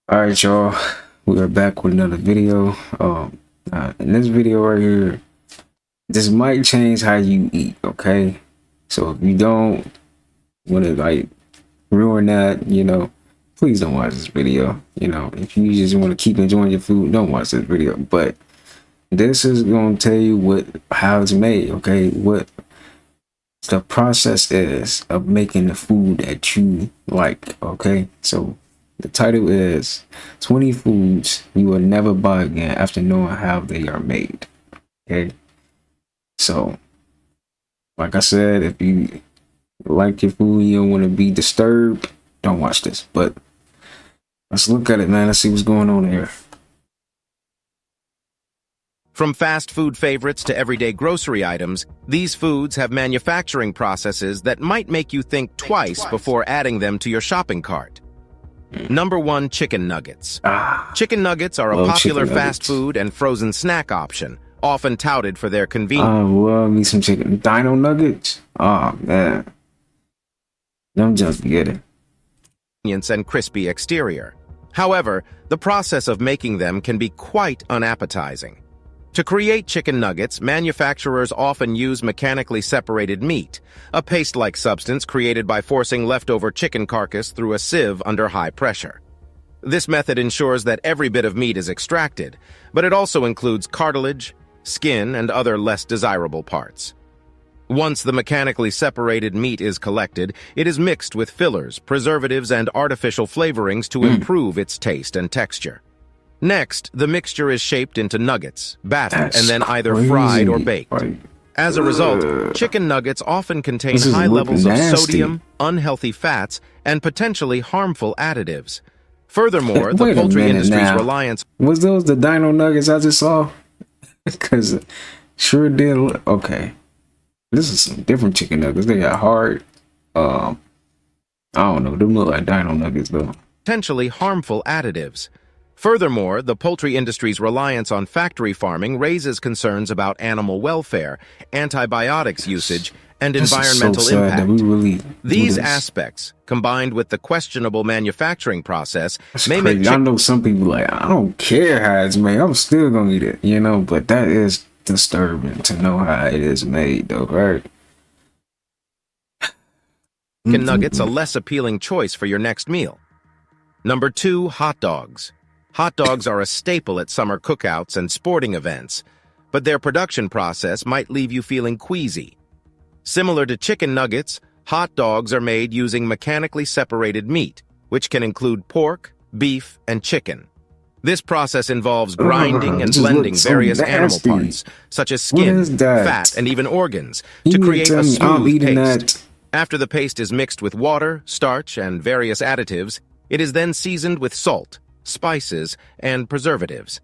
All right, y'all. We are back with another video. In this video right here, this might change how you eat. Okay, so if you don't want to like ruin that, please don't watch this video. If you just want to keep enjoying your food, don't watch this video. But this is gonna tell you how it's made. Okay, what the process is of making the food that you like. Okay, so the title is 20 foods you will never buy again after knowing how they are made. Okay, so like I said, if you like your food, you don't want to be disturbed, don't watch this. But let's look at it, man. Let's see what's going on here. From fast food favorites to everyday grocery items, these foods have manufacturing processes that might make you think twice before adding them to your shopping cart. Number 1, chicken nuggets. Chicken nuggets are a popular fast food and frozen snack option, often touted for their convenience. I love me some chicken. Dino nuggets. Oh, man. Them just get it. And crispy exterior. However, the process of making them can be quite unappetizing. To create chicken nuggets, manufacturers often use mechanically separated meat, a paste-like substance created by forcing leftover chicken carcass through a sieve under high pressure. This method ensures that every bit of meat is extracted, but it also includes cartilage, skin, and other less desirable parts. Once the mechanically separated meat is collected, it is mixed with fillers, preservatives, and artificial flavorings to improve its taste and texture. Next, the mixture is shaped into nuggets, battered, and then either fried or baked. As a result, chicken nuggets often contain high levels of sodium, unhealthy fats, and potentially harmful additives. Furthermore, the poultry industry's reliance... Was those the dino nuggets I just saw? Because sure did look... Okay. This is some different chicken nuggets. They got hard... I don't know. They look like dino nuggets, though. Potentially harmful additives. Furthermore, the poultry industry's reliance on factory farming raises concerns about animal welfare, antibiotics usage, and environmental impact. These aspects, combined with the questionable manufacturing process, may make... I know some people like, I don't care how it's made, I'm still gonna eat it, but that is disturbing to know how it is made, though, right? Chicken nuggets a less appealing choice for your next meal. Number 2, hot dogs. Hot dogs are a staple at summer cookouts and sporting events, but their production process might leave you feeling queasy. Similar to chicken nuggets, hot dogs are made using mechanically separated meat, which can include pork, beef, and chicken. This process involves grinding and blending various animal parts, such as skin, fat, and even organs, to create a smooth paste. After the paste is mixed with water, starch, and various additives, it is then seasoned with salt, spices, and preservatives.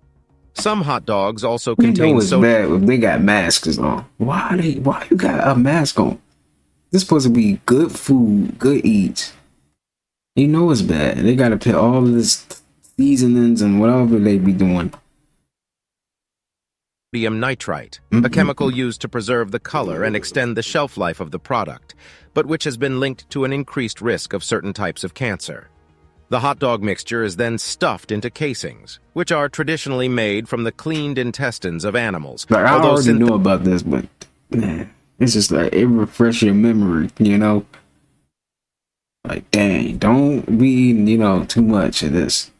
Some hot dogs also contain sodium. Bad if they got masks on. Why you got a mask on? This supposed to be good food, good eats. You know it's bad. They gotta put all of this seasonings and whatever they be doing. Sodium nitrite, a chemical used to preserve the color and extend the shelf life of the product, but which has been linked to an increased risk of certain types of cancer. The hot dog mixture is then stuffed into casings, which are traditionally made from the cleaned intestines of animals. Like, I already know about this, but man, it's just like it refreshes your memory, Like, dang, don't be eating, too much of this.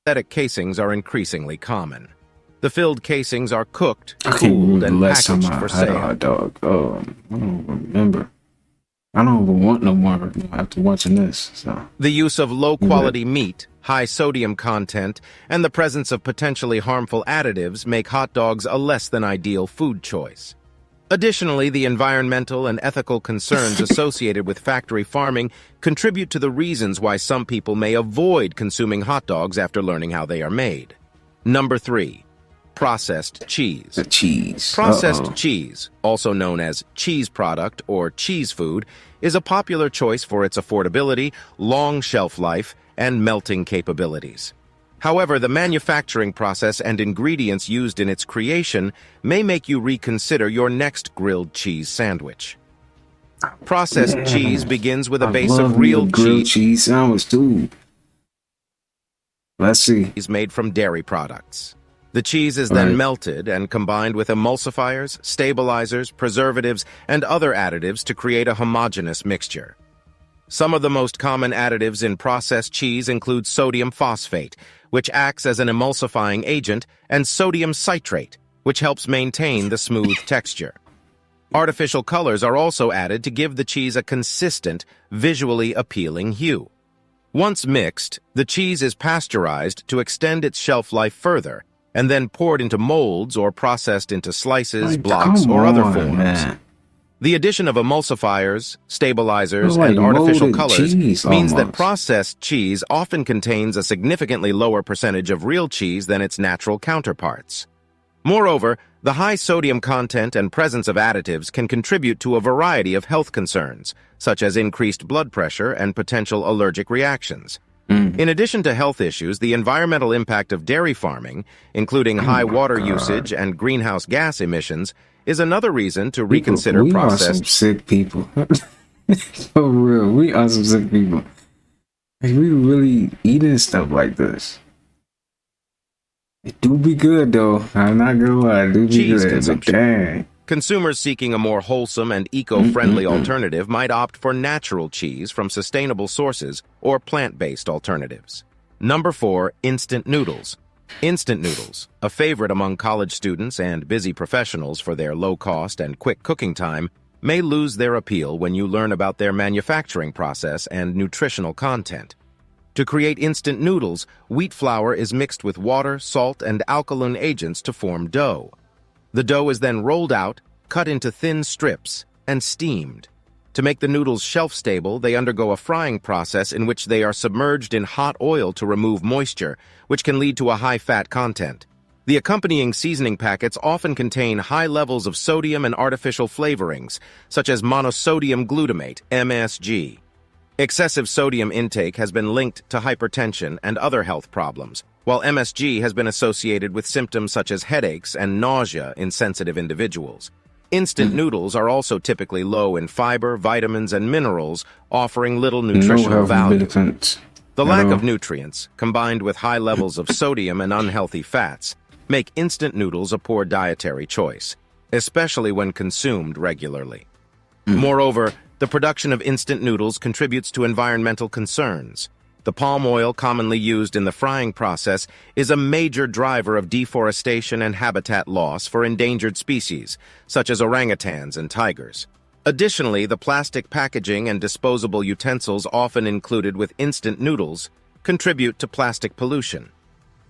Synthetic casings are increasingly common. The filled casings are cooked, cooled, and packaged for sale. Hot dog. I don't remember. I don't even want no more after watching this. So. The use of low-quality meat, high sodium content, and the presence of potentially harmful additives make hot dogs a less than ideal food choice. Additionally, the environmental and ethical concerns associated with factory farming contribute to the reasons why some people may avoid consuming hot dogs after learning how they are made. Number 3. Processed cheese. The cheese. Processed cheese, also known as cheese product or cheese food, is a popular choice for its affordability, long shelf life, and melting capabilities. However, the manufacturing process and ingredients used in its creation may make you reconsider your next grilled cheese sandwich. Processed cheese begins with a base of real cheese sandwich too. Let's see. Is made from dairy products. The cheese is All then right. melted and combined with emulsifiers, stabilizers, preservatives, and other additives to create a homogeneous mixture. Some of the most common additives in processed cheese include sodium phosphate, which acts as an emulsifying agent, and sodium citrate, which helps maintain the smooth texture. Artificial colors are also added to give the cheese a consistent, visually appealing hue. Once mixed, the cheese is pasteurized to extend its shelf life further, and then poured into molds or processed into slices, Like, blocks, come or other on, forms. man. The addition of emulsifiers, stabilizers, Like and artificial molded colors cheese, means that almost. processed cheese often contains a significantly lower percentage of real cheese than its natural counterparts. Moreover, the high sodium content and presence of additives can contribute to a variety of health concerns, such as increased blood pressure and potential allergic reactions. In addition to health issues, the environmental impact of dairy farming, inclling high water usage and greenhouse gas emissions, is another reason to reconsider We are some processed. sick people. For real, we are some sick people. Like, we really eating stuff like this. It do be good though. I'm not gonna lie, it do be Cheese good. But consumption. dang. Consumers seeking a more wholesome and eco-friendly alternative might opt for natural cheese from sustainable sources or plant-based alternatives. Number 4, instant noodles. Instant noodles, a favorite among college students and busy professionals for their low cost and quick cooking time, may lose their appeal when you learn about their manufacturing process and nutritional content. To create instant noodles, wheat flour is mixed with water, salt, and alkaline agents to form dough. The dough is then rolled out, cut into thin strips, and steamed. To make the noodles shelf-stable, they undergo a frying process in which they are submerged in hot oil to remove moisture, which can lead to a high fat content. The accompanying seasoning packets often contain high levels of sodium and artificial flavorings, such as monosodium glutamate, MSG. Excessive sodium intake has been linked to hypertension and other health problems, while MSG has been associated with symptoms such as headaches and nausea in sensitive individuals. Instant noodles are also typically low in fiber, vitamins, and minerals, offering little nutritional No value. benefits. The at lack all. of nutrients, combined with high levels of sodium and unhealthy fats, make instant noodles a poor dietary choice, especially when consumed regularly. Moreover, the production of instant noodles contributes to environmental concerns. The palm oil commonly used in the frying process is a major driver of deforestation and habitat loss for endangered species, such as orangutans and tigers. Additionally, the plastic packaging and disposable utensils often included with instant noodles contribute to plastic pollution.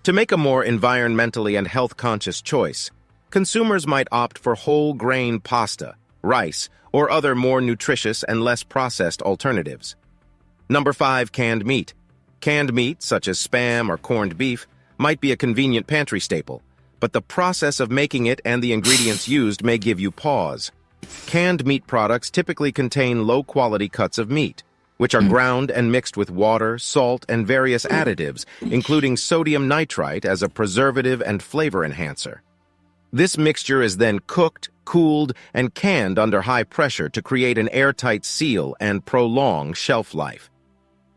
To make a more environmentally and health-conscious choice, consumers might opt for whole-grain pasta, rice, or other more nutritious and less processed alternatives. Number 5, canned meat. Canned meat, such as Spam or corned beef, might be a convenient pantry staple, but the process of making it and the ingredients used may give you pause. Canned meat products typically contain low-quality cuts of meat, which are ground and mixed with water, salt, and various additives, including sodium nitrite as a preservative and flavor enhancer. This mixture is then cooked, cooled, and canned under high pressure to create an airtight seal and prolong shelf life.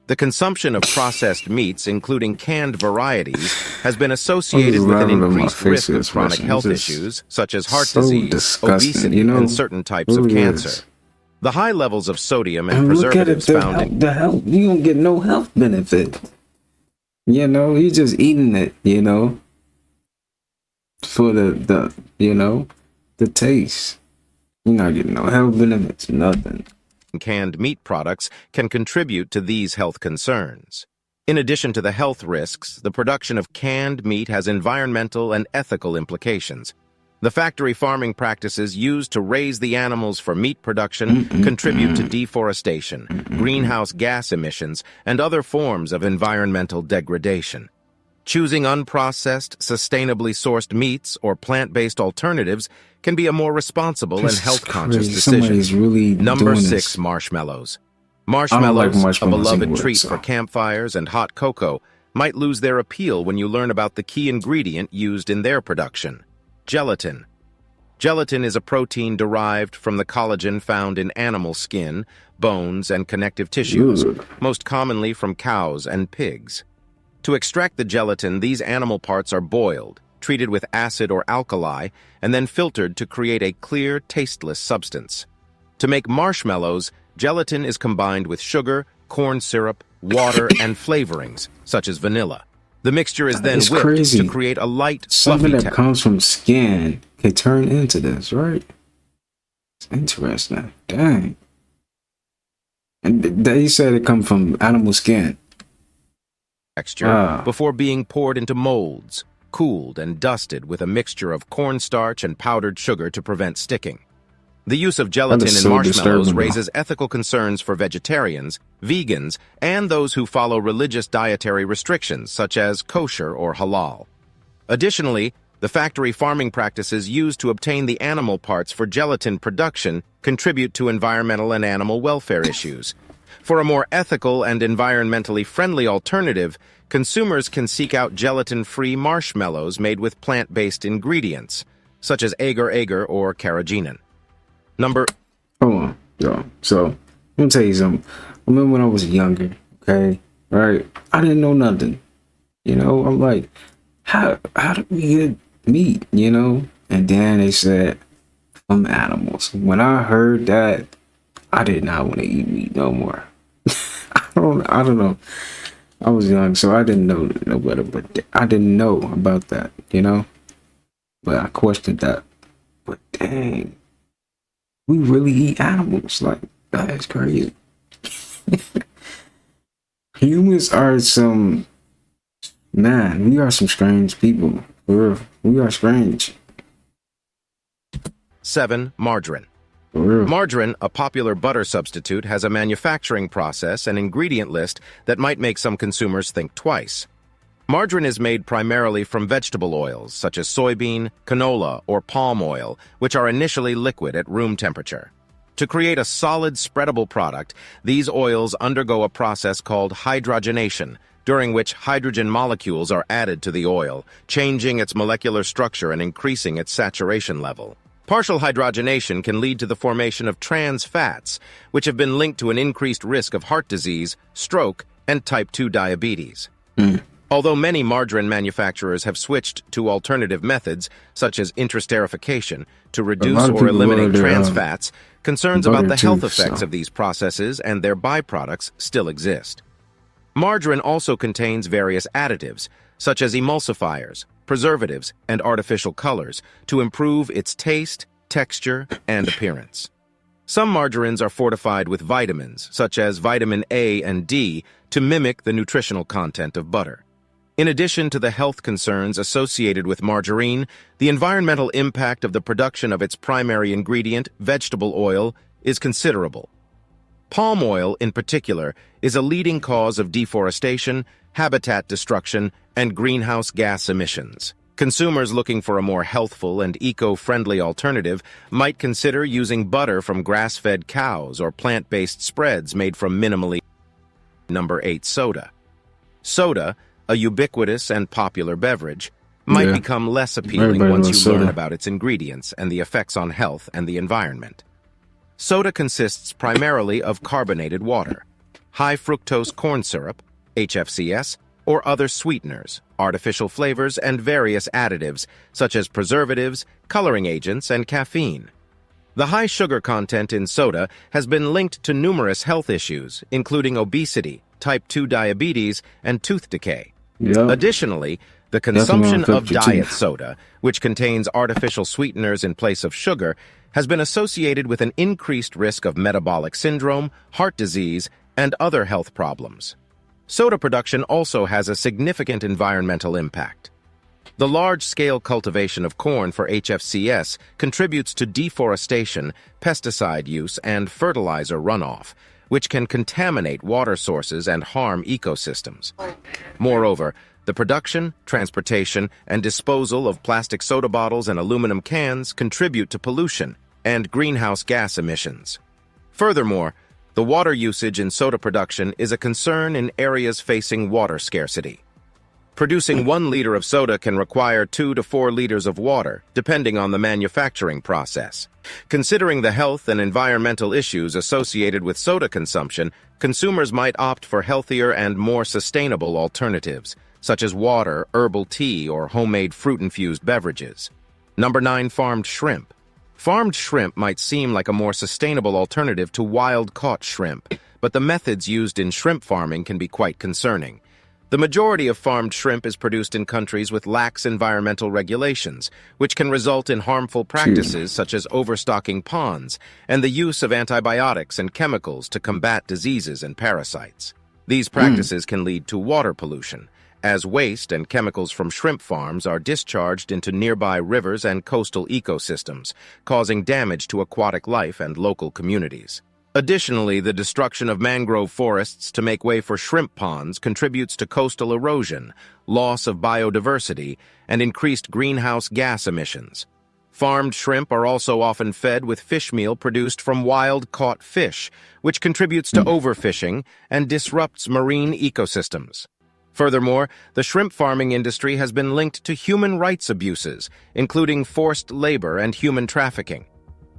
The consumption of processed meats, including canned varieties, has been associated with an increased risk of chronic health issues, such as heart disease, obesity, and certain types of cancer. The high levels of sodium and preservatives found in the health, you don't get no health benefit. You know, you're just eating it, you know, for the taste. You're not getting no health benefits, nothing. Canned meat products can contribute to these health concerns. In addition to the health risks, the production of canned meat has environmental and ethical implications. The factory farming practices used to raise the animals for meat production contribute to deforestation, greenhouse gas emissions, and other forms of environmental degradation. Choosing unprocessed, sustainably sourced meats or plant-based alternatives can be a more responsible and health-conscious decision. Really Number 6, marshmallows. Marshmallows, a beloved treat for campfires and hot cocoa, might lose their appeal when you learn about the key ingredient used in their production: gelatin. Gelatin is a protein derived from the collagen found in animal skin, bones, and connective tissues, most commonly from cows and pigs. To extract the gelatin, these animal parts are boiled, treated with acid or alkali, and then filtered to create a clear, tasteless substance. To make marshmallows, gelatin is combined with sugar, corn syrup, water, and flavorings, such as vanilla. The mixture is then whipped crazy. to create a light, Something fluffy that comes from skin can turn into this, right? It's interesting. Dang. And they said it come from animal skin. texture before being poured into molds, cooled and dusted with a mixture of cornstarch and powdered sugar to prevent sticking. The use of gelatin in marshmallows raises ethical concerns for vegetarians, vegans, and those who follow religious dietary restrictions such as kosher or halal. Additionally, the factory farming practices used to obtain the animal parts for gelatin production contribute to environmental and animal welfare issues. For a more ethical and environmentally friendly alternative, consumers can seek out gelatin-free marshmallows made with plant-based ingredients, such as agar-agar or carrageenan. Hold on, yo. So, let me tell you something. I remember when I was younger, okay? Right? I didn't know nothing. You know, I'm like, how do we get meat, you know? And then they said, from animals. When I heard that, I did not want to eat meat no more. I don't know. I was young, so I didn't know no better, but I didn't know about that, you know? But I questioned that. But dang. We really eat animals. Like, that is crazy. Humans are some, man, we are some strange people. We are strange. 7. Margarine. Margarine, a popular butter substitute, has a manufacturing process and ingredient list that might make some consumers think twice. Margarine is made primarily from vegetable oils, such as soybean, canola, or palm oil, which are initially liquid at room temperature. To create a solid, spreadable product, these oils undergo a process called hydrogenation, during which hydrogen molecules are added to the oil, changing its molecular structure and increasing its saturation level. Partial hydrogenation can lead to the formation of trans fats, which have been linked to an increased risk of heart disease, stroke, and type 2 diabetes. Although many margarine manufacturers have switched to alternative methods, such as interesterification, to reduce or eliminate trans fats, concerns about the health effects of these processes and their byproducts still exist. Margarine also contains various additives, such as emulsifiers, preservatives, and artificial colors, to improve its taste, texture, and appearance. Some margarines are fortified with vitamins, such as vitamin A and D, to mimic the nutritional content of butter. In addition to the health concerns associated with margarine, the environmental impact of the production of its primary ingredient, vegetable oil, is considerable. Palm oil, in particular, is a leading cause of deforestation, habitat destruction, and greenhouse gas emissions. Consumers looking for a more healthful and eco-friendly alternative might consider using butter from grass-fed cows or plant-based spreads made from minimally. Number 8. Soda. Soda, a ubiquitous and popular beverage, might become less appealing once you learn about its ingredients and the effects on health and the environment. Soda consists primarily of carbonated water, high fructose corn syrup, HFCS, or other sweeteners, artificial flavors, and various additives, such as preservatives, coloring agents, and caffeine. The high sugar content in soda has been linked to numerous health issues, including obesity, type 2 diabetes, and tooth decay. Additionally, the consumption of diet soda, which contains artificial sweeteners in place of sugar, has been associated with an increased risk of metabolic syndrome, heart disease, and other health problems. Soda production also has a significant environmental impact. The large-scale cultivation of corn for HFCS contributes to deforestation, pesticide use, and fertilizer runoff, which can contaminate water sources and harm ecosystems. Moreover, the production, transportation, and disposal of plastic soda bottles and aluminum cans contribute to pollution and greenhouse gas emissions. Furthermore, the water usage in soda production is a concern in areas facing water scarcity. Producing 1 liter of soda can require 2 to 4 liters of water, depending on the manufacturing process. Considering the health and environmental issues associated with soda consumption, consumers might opt for healthier and more sustainable alternatives, such as water, herbal tea, or homemade fruit-infused beverages. Number 9. Farmed shrimp. Farmed shrimp might seem like a more sustainable alternative to wild-caught shrimp, but the methods used in shrimp farming can be quite concerning. The majority of farmed shrimp is produced in countries with lax environmental regulations, which can result in harmful practices such as overstocking ponds and the use of antibiotics and chemicals to combat diseases and parasites. These practices can lead to water pollution, as waste and chemicals from shrimp farms are discharged into nearby rivers and coastal ecosystems, causing damage to aquatic life and local communities. Additionally, the destruction of mangrove forests to make way for shrimp ponds contributes to coastal erosion, loss of biodiversity, and increased greenhouse gas emissions. Farmed shrimp are also often fed with fish meal produced from wild-caught fish, which contributes to overfishing and disrupts marine ecosystems. Furthermore, the shrimp farming industry has been linked to human rights abuses, including forced labor and human trafficking.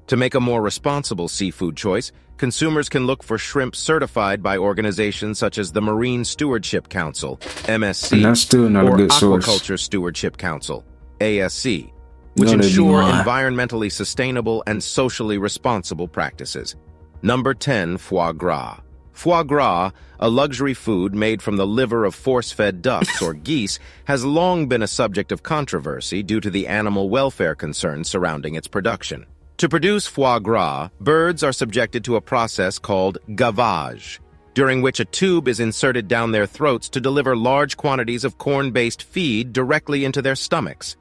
To make a more responsible seafood choice, consumers can look for shrimp certified by organizations such as the Marine Stewardship Council, MSC, And that's still not a or good source. Aquaculture Stewardship Council, ASC, which ensure environmentally sustainable and socially responsible practices. Number 10. Foie gras. Foie gras, a luxury food made from the liver of force-fed ducks or geese, has long been a subject of controversy due to the animal welfare concerns surrounding its production. To produce foie gras, birds are subjected to a process called gavage, during which a tube is inserted down their throats to deliver large quantities of corn-based feed directly into their stomachs.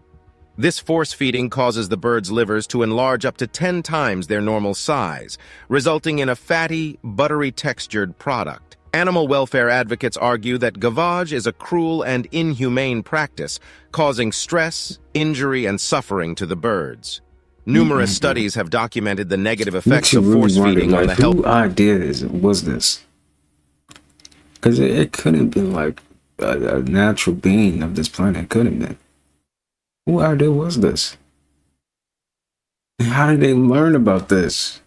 This force feeding causes the birds' livers to enlarge up to 10 times their normal size, resulting in a fatty, buttery textured product. Animal welfare advocates argue that gavage is a cruel and inhumane practice, causing stress, injury, and suffering to the birds. Numerous studies have documented the negative effects of force feeding on the health. Whose idea was this? Because it couldn't have been like a natural being of this planet. It couldn't have been. Whose idea was this? And how did they learn about this?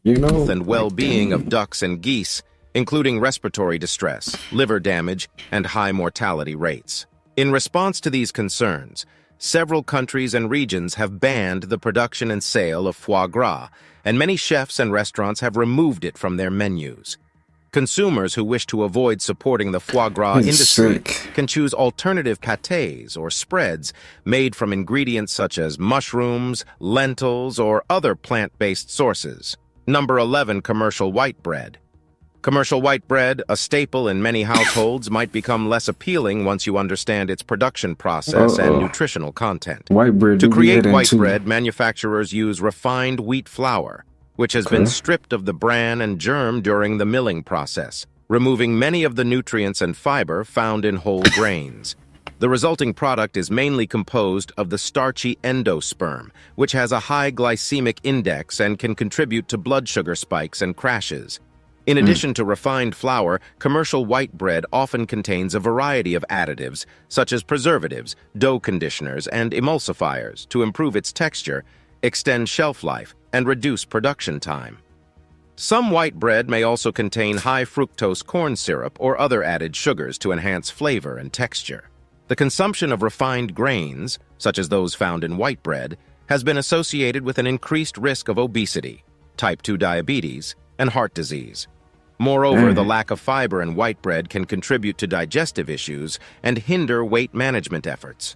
And well-being of ducks and geese, including respiratory distress, liver damage, and high mortality rates. In response to these concerns, several countries and regions have banned the production and sale of foie gras, and many chefs and restaurants have removed it from their menus. Consumers who wish to avoid supporting the foie gras industry can choose alternative pâtés or spreads made from ingredients such as mushrooms, lentils, or other plant-based sources. Number 11. Commercial white bread. Commercial white bread, a staple in many households, might become less appealing once you understand its production process and nutritional content. White bread. To create white bread, manufacturers use refined wheat flour, which has been stripped of the bran and germ during the milling process, removing many of the nutrients and fiber found in whole grains. The resulting product is mainly composed of the starchy endosperm, which has a high glycemic index and can contribute to blood sugar spikes and crashes. In addition to refined flour, commercial white bread often contains a variety of additives, such as preservatives, dough conditioners, and emulsifiers, to improve its texture, extend shelf life, and reduce production time. Some white bread may also contain high fructose corn syrup or other added sugars to enhance flavor and texture. The consumption of refined grains, such as those found in white bread, has been associated with an increased risk of obesity, type 2 diabetes, and heart disease. Moreover, the lack of fiber in white bread can contribute to digestive issues and hinder weight management efforts.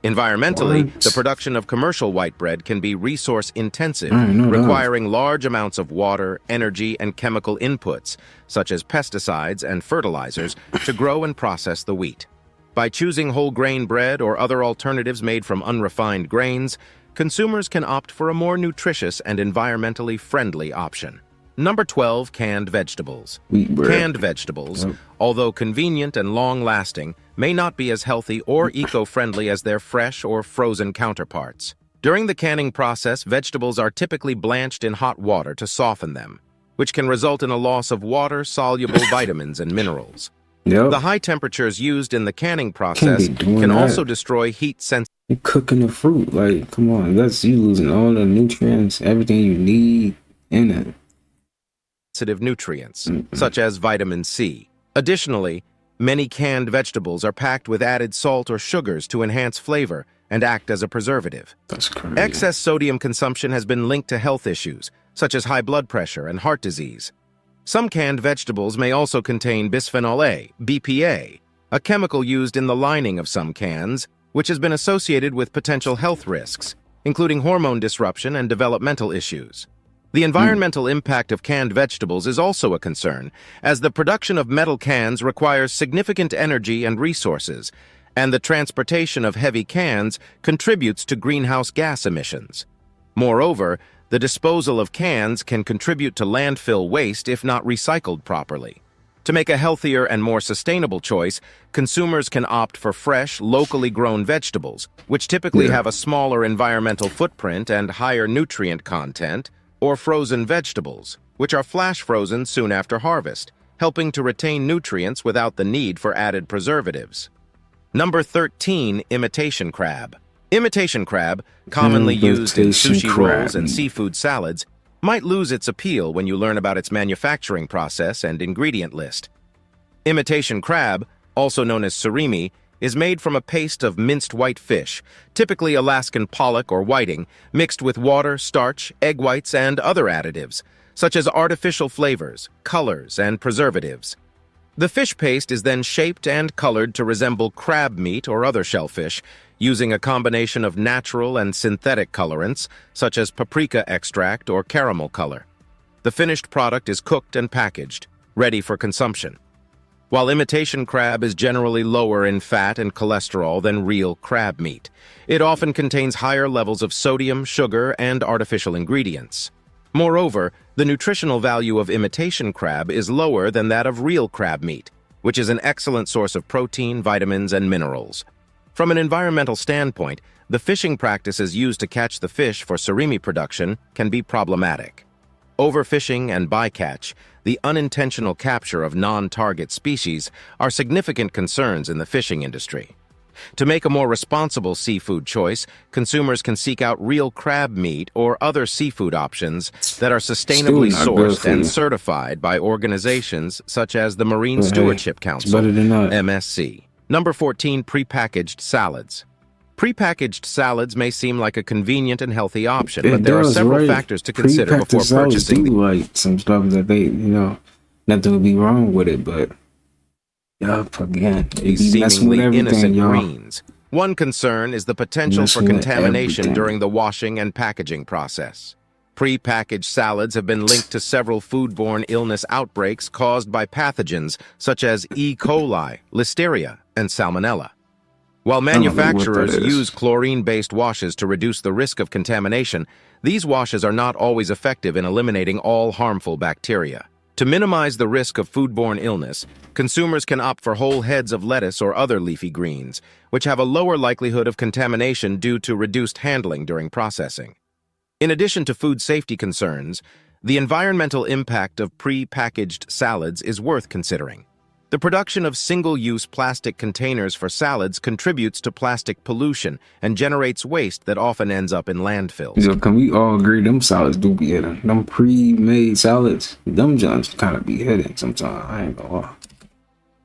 Environmentally, the production of commercial white bread can be resource-intensive, requiring large amounts of water, energy, and chemical inputs, such as pesticides and fertilizers, to grow and process the wheat. By choosing whole grain bread or other alternatives made from unrefined grains, consumers can opt for a more nutritious and environmentally friendly option. Number 12. Canned vegetables. Canned vegetables, although convenient and long-lasting, may not be as healthy or eco-friendly as their fresh or frozen counterparts. During the canning process, vegetables are typically blanched in hot water to soften them, which can result in a loss of water-soluble vitamins and minerals. The Yep. high temperatures used in the canning Can't be process doing can that. also destroy heat-sensitive You cooking the fruit, like, come on, that's you losing all the nutrients, everything you need in it. nutrients, Mm-mm. such as vitamin C. Additionally, many canned vegetables are packed with added salt or sugars to enhance flavor and act as a preservative. That's crazy. Excess sodium consumption has been linked to health issues, such as high blood pressure and heart disease. Some canned vegetables may also contain bisphenol A, BPA, a chemical used in the lining of some cans, which has been associated with potential health risks, including hormone disruption and developmental issues. The Mm. environmental impact of canned vegetables is also a concern, as the production of metal cans requires significant energy and resources, and the transportation of heavy cans contributes to greenhouse gas emissions. Moreover, the disposal of cans can contribute to landfill waste if not recycled properly. To make a healthier and more sustainable choice, consumers can opt for fresh, locally grown vegetables, which typically Yeah. have a smaller environmental footprint and higher nutrient content, or frozen vegetables, which are flash frozen soon after harvest, helping to retain nutrients without the need for added preservatives. Number 13, imitation crab. Imitation crab, commonly used in Invitation sushi rolls and crab. seafood salads, might lose its appeal when you learn about its manufacturing process and ingredient list. Imitation crab, also known as surimi, is made from a paste of minced white fish, typically Alaskan pollock or whiting, mixed with water, starch, egg whites, and other additives, such as artificial flavors, colors, and preservatives. The fish paste is then shaped and colored to resemble crab meat or other shellfish, using a combination of natural and synthetic colorants, such as paprika extract or caramel color. The finished product is cooked and packaged, ready for consumption. While imitation crab is generally lower in fat and cholesterol than real crab meat, it often contains higher levels of sodium, sugar, and artificial ingredients. Moreover, the nutritional value of imitation crab is lower than that of real crab meat, which is an excellent source of protein, vitamins, and minerals. From an environmental standpoint, the fishing practices used to catch the fish for surimi production can be problematic. Overfishing and bycatch, the unintentional capture of non-target species, are significant concerns in the fishing industry. To make a more responsible seafood choice, consumers can seek out real crab meat or other seafood options that are sustainably Still not good sourced for and you. certified by organizations such as the Marine But hey, Stewardship it's Council, better than that. MSC. Number 14, prepackaged salads. Prepackaged salads may seem like a convenient and healthy option, but It there are does, several right? factors to consider Pre-packed before salads purchasing do like some stuff that they, nothing would be wrong with it, but yup, again, it these be messing with seemingly everything, innocent y'all. greens. One concern is the potential for Messing with contamination everything. during the washing and packaging process. Pre-packaged salads have been linked to several foodborne illness outbreaks caused by pathogens such as E. coli, Listeria, and Salmonella. While I don't know what that manufacturers is. use chlorine-based washes to reduce the risk of contamination, these washes are not always effective in eliminating all harmful bacteria. To minimize the risk of foodborne illness, consumers can opt for whole heads of lettuce or other leafy greens, which have a lower likelihood of contamination due to reduced handling during processing. In addition to food safety concerns, the environmental impact of pre-packaged salads is worth considering. The production of single-use plastic containers for salads contributes to plastic pollution and generates waste that often ends up in landfills. So can we all agree them salads do be hitting? Them pre-made salads, them joints kind of be hitting sometimes. I ain't gonna lie.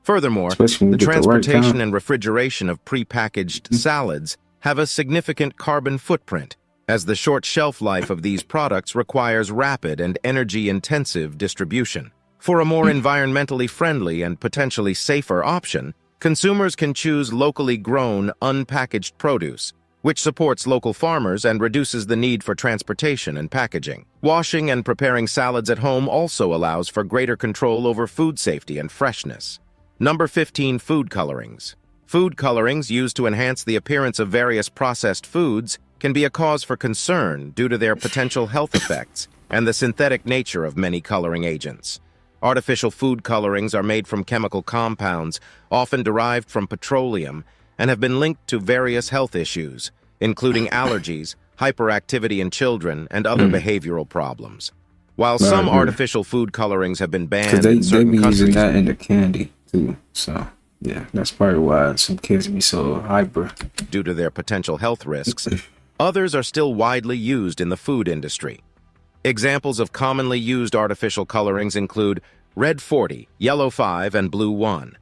Furthermore, Especially when the you get the right transportation kind. and refrigeration of pre-packaged salads have a significant carbon footprint, as the short shelf life of these products requires rapid and energy-intensive distribution. For a more environmentally friendly and potentially safer option, consumers can choose locally grown, unpackaged produce, which supports local farmers and reduces the need for transportation and packaging. Washing and preparing salads at home also allows for greater control over food safety and freshness. Number 15, food colorings. Food colorings used to enhance the appearance of various processed foods can be a cause for concern due to their potential health effects and the synthetic nature of many coloring agents. Artificial food colorings are made from chemical compounds, often derived from petroleum, and have been linked to various health issues, including allergies, hyperactivity in children, and other behavioral problems. While some artificial food colorings have been Because banned in they certain be using countries, that in the candy. too. So yeah, that's probably why some kids be so hyper. due to their potential health risks, others are still widely used in the food industry. Examples of commonly used artificial colorings include red 40, yellow 5, and blue 1.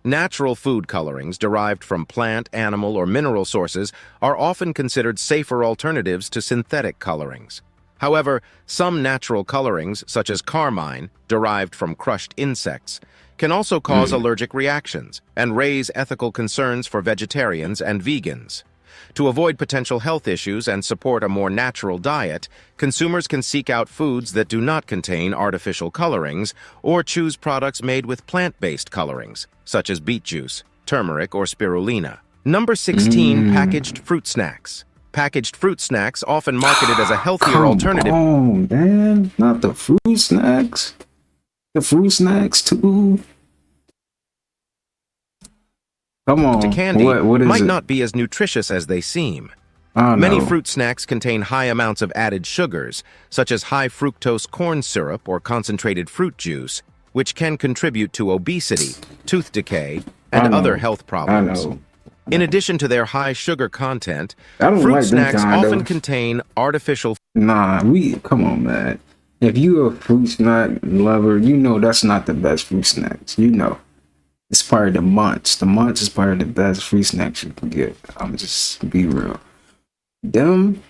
Natural food colorings derived from plant, animal, or mineral sources are often considered safer alternatives to synthetic colorings. However, some natural colorings, such as carmine, derived from crushed insects, can also cause allergic reactions and raise ethical concerns for vegetarians and vegans. To avoid potential health issues and support a more natural diet, consumers can seek out foods that do not contain artificial colorings or choose products made with plant-based colorings, such as beet juice, turmeric, or spirulina. Number 16, packaged fruit snacks. Packaged fruit snacks, often marketed as a healthier alternative. Oh man, not the fruit snacks. The fruit snacks too. Come on, to candy what is might it? not be as nutritious as they seem. I Many know. fruit snacks contain high amounts of added sugars, such as high fructose corn syrup or concentrated fruit juice, which can contribute to obesity, tooth decay, and other health problems. I know. In addition to their high sugar content, I don't fruit like them snacks kind often of. contain artificial. Nah, come on, man. If you a fruit snack lover, you know that's not the best fruit snacks. You know. It's part of the munch. The munch is part of the best fruit snacks you can get. I'm just be real. Them,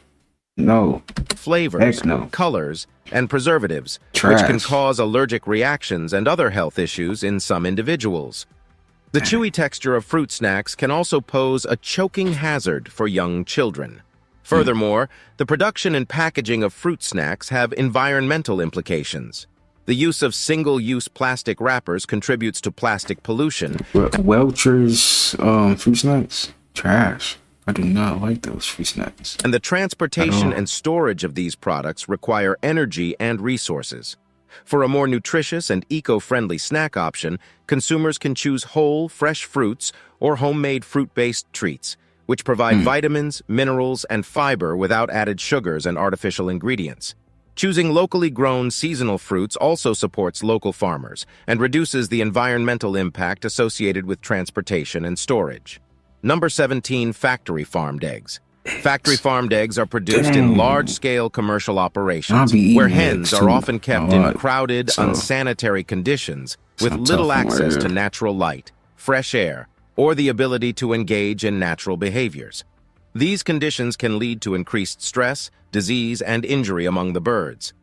no. Flavors, Heck no. colors, and preservatives, Trash. which can cause allergic reactions and other health issues in some individuals. The chewy texture of fruit snacks can also pose a choking hazard for young children. Furthermore, the production and packaging of fruit snacks have environmental implications. The use of single-use plastic wrappers contributes to plastic pollution. Welcher's fruit snacks, trash. I do not like those fruit snacks. And the transportation and storage of these products require energy and resources. For a more nutritious and eco-friendly snack option, consumers can choose whole, fresh fruits or homemade fruit-based treats, which provide vitamins, minerals, and fiber without added sugars and artificial ingredients. Choosing locally grown seasonal fruits also supports local farmers and reduces the environmental impact associated with transportation and storage. Number 17, factory farmed eggs. Factory farmed eggs are produced in large-scale commercial operations where hens are often kept in crowded, unsanitary conditions with little access to natural light, fresh air, or the ability to engage in natural behaviors. These conditions can lead to increased stress, disease, and injury among the birds.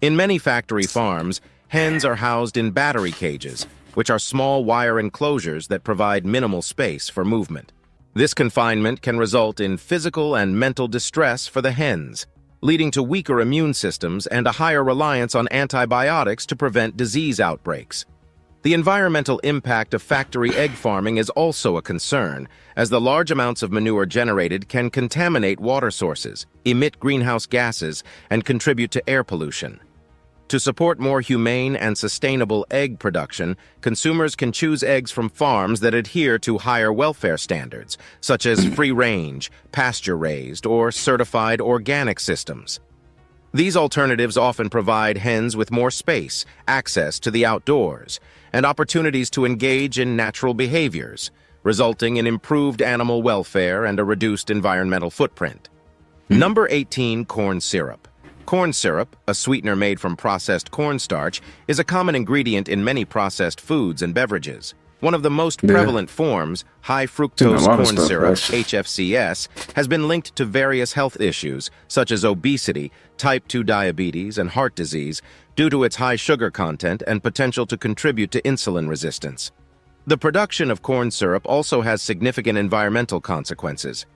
In many factory farms, hens are housed in battery cages, which are small wire enclosures that provide minimal space for movement. This confinement can result in physical and mental distress for the hens, leading to weaker immune systems and a higher reliance on antibiotics to prevent disease outbreaks. The environmental impact of factory egg farming is also a concern, as the large amounts of manure generated can contaminate water sources, emit greenhouse gases, and contribute to air pollution. To support more humane and sustainable egg production, consumers can choose eggs from farms that adhere to higher welfare standards, such as free-range, pasture-raised, or certified organic systems. These alternatives often provide hens with more space, access to the outdoors, and opportunities to engage in natural behaviors, resulting in improved animal welfare and a reduced environmental footprint. Number 18, corn syrup. Corn syrup, a sweetener made from processed cornstarch, is a common ingredient in many processed foods and beverages. One of the most prevalent forms, high fructose corn syrup, HFCS, has been linked to various health issues, such as obesity, type 2 diabetes, and heart disease, due to its high sugar content and potential to contribute to insulin resistance. The production of corn syrup also has significant environmental consequences.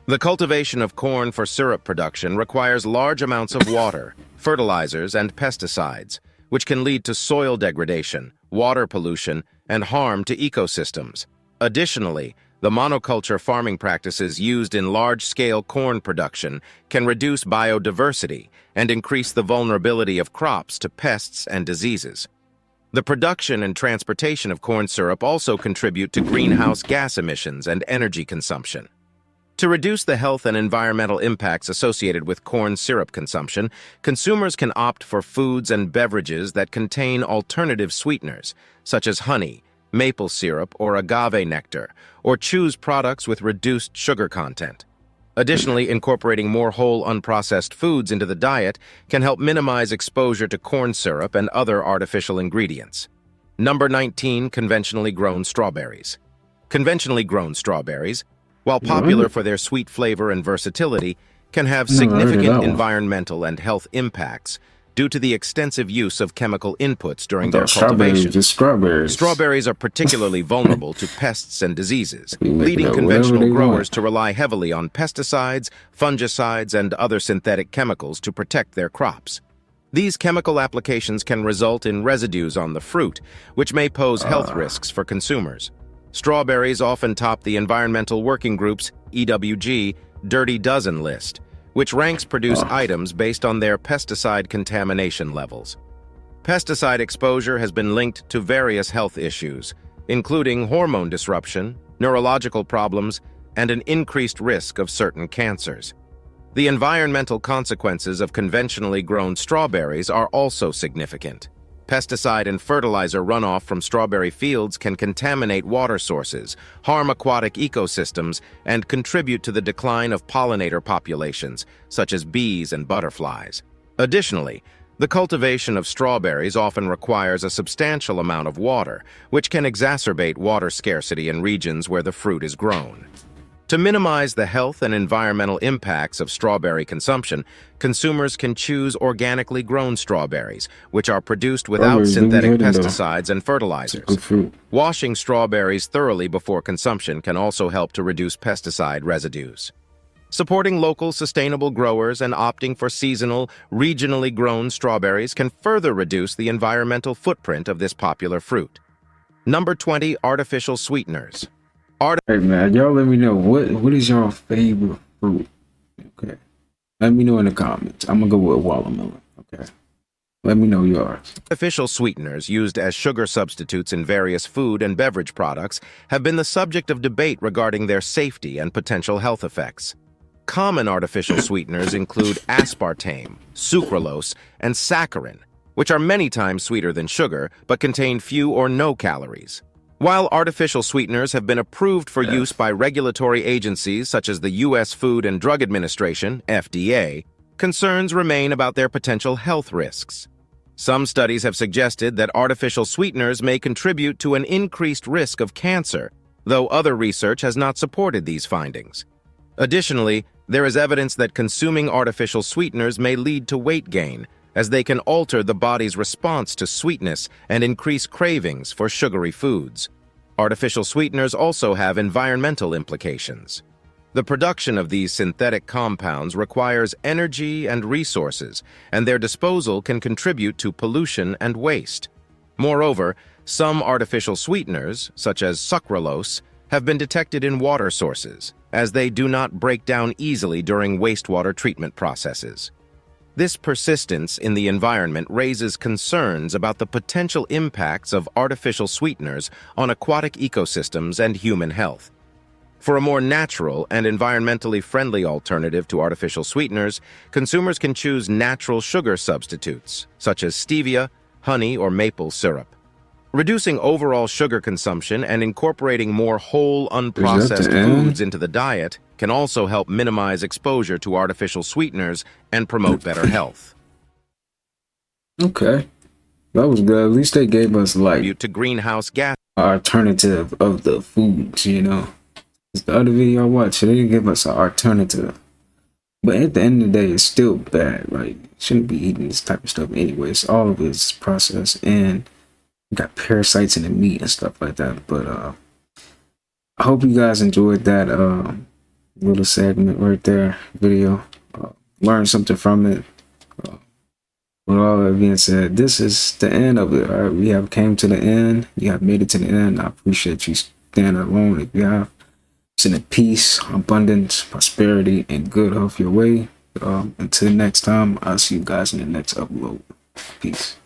The cultivation of corn for syrup production requires large amounts of water, fertilizers, and pesticides, which can lead to soil degradation, water pollution, and harm to ecosystems. Additionally, the monoculture farming practices used in large-scale corn production can reduce biodiversity and increase the vulnerability of crops to pests and diseases. The production and transportation of corn syrup also contribute to greenhouse gas emissions and energy consumption. To reduce the health and environmental impacts associated with corn syrup consumption, consumers can opt for foods and beverages that contain alternative sweeteners, such as honey, maple syrup, or agave nectar, or choose products with reduced sugar content. Additionally, incorporating more whole unprocessed foods into the diet can help minimize exposure to corn syrup and other artificial ingredients. Number 19, conventionally grown strawberries. Conventionally grown strawberries, while popular for their sweet flavor and versatility, can have significant environmental and health impacts due to the extensive use of chemical inputs during their cultivation. Strawberries are particularly vulnerable to pests and diseases, leading conventional growers to rely heavily on pesticides, fungicides, and other synthetic chemicals to protect their crops. These chemical applications can result in residues on the fruit, which may pose health risks for consumers. Strawberries often top the Environmental Working Group's EWG Dirty Dozen list, which ranks produce items based on their pesticide contamination levels. Pesticide exposure has been linked to various health issues, including hormone disruption, neurological problems, and an increased risk of certain cancers. The environmental consequences of conventionally grown strawberries are also significant. Pesticide and fertilizer runoff from strawberry fields can contaminate water sources, harm aquatic ecosystems, and contribute to the decline of pollinator populations, such as bees and butterflies. Additionally, the cultivation of strawberries often requires a substantial amount of water, which can exacerbate water scarcity in regions where the fruit is grown. To minimize the health and environmental impacts of strawberry consumption, consumers can choose organically grown strawberries, which are produced without synthetic pesticides and fertilizers. Washing strawberries thoroughly before consumption can also help to reduce pesticide residues. Supporting local sustainable growers and opting for seasonal, regionally grown strawberries can further reduce the environmental footprint of this popular fruit. Number 20, artificial sweeteners. Hey man, y'all let me know what is your favorite fruit? Okay, let me know in the comments. I'm gonna go with watermelon. Okay, let me know yours. Artificial sweeteners used as sugar substitutes in various food and beverage products have been the subject of debate regarding their safety and potential health effects. Common artificial sweeteners include aspartame, sucralose, and saccharin, which are many times sweeter than sugar but contain few or no calories. While artificial sweeteners have been approved for use by regulatory agencies such as the U.S. Food and Drug Administration, FDA, concerns remain about their potential health risks. Some studies have suggested that artificial sweeteners may contribute to an increased risk of cancer, though other research has not supported these findings. Additionally, there is evidence that consuming artificial sweeteners may lead to weight gain, as they can alter the body's response to sweetness and increase cravings for sugary foods. Artificial sweeteners also have environmental implications. The production of these synthetic compounds requires energy and resources, and their disposal can contribute to pollution and waste. Moreover, some artificial sweeteners, such as sucralose, have been detected in water sources, as they do not break down easily during wastewater treatment processes. This persistence in the environment raises concerns about the potential impacts of artificial sweeteners on aquatic ecosystems and human health. For a more natural and environmentally friendly alternative to artificial sweeteners, consumers can choose natural sugar substitutes, such as stevia, honey, or maple syrup. Reducing overall sugar consumption and incorporating more whole, unprocessed foods into the diet can also help minimize exposure to artificial sweeteners and promote better health. Okay, that was good. At least they gave us like to greenhouse gas alternative of the foods, you know. It's the other video I watched, they didn't give us an alternative. But at the end of the day, it's still bad. Like, shouldn't be eating this type of stuff anyways. All of it's processed and got parasites in the meat and stuff like that. But I hope you guys enjoyed that little segment right there video. Learned something from it. With all that being said, this is the end of it. All right, we have came to the end. You have made it to the end. I appreciate you staying alone. If you have, sending peace, abundance, prosperity, and good health your way. Until next time, I'll see you guys in the next upload. Peace.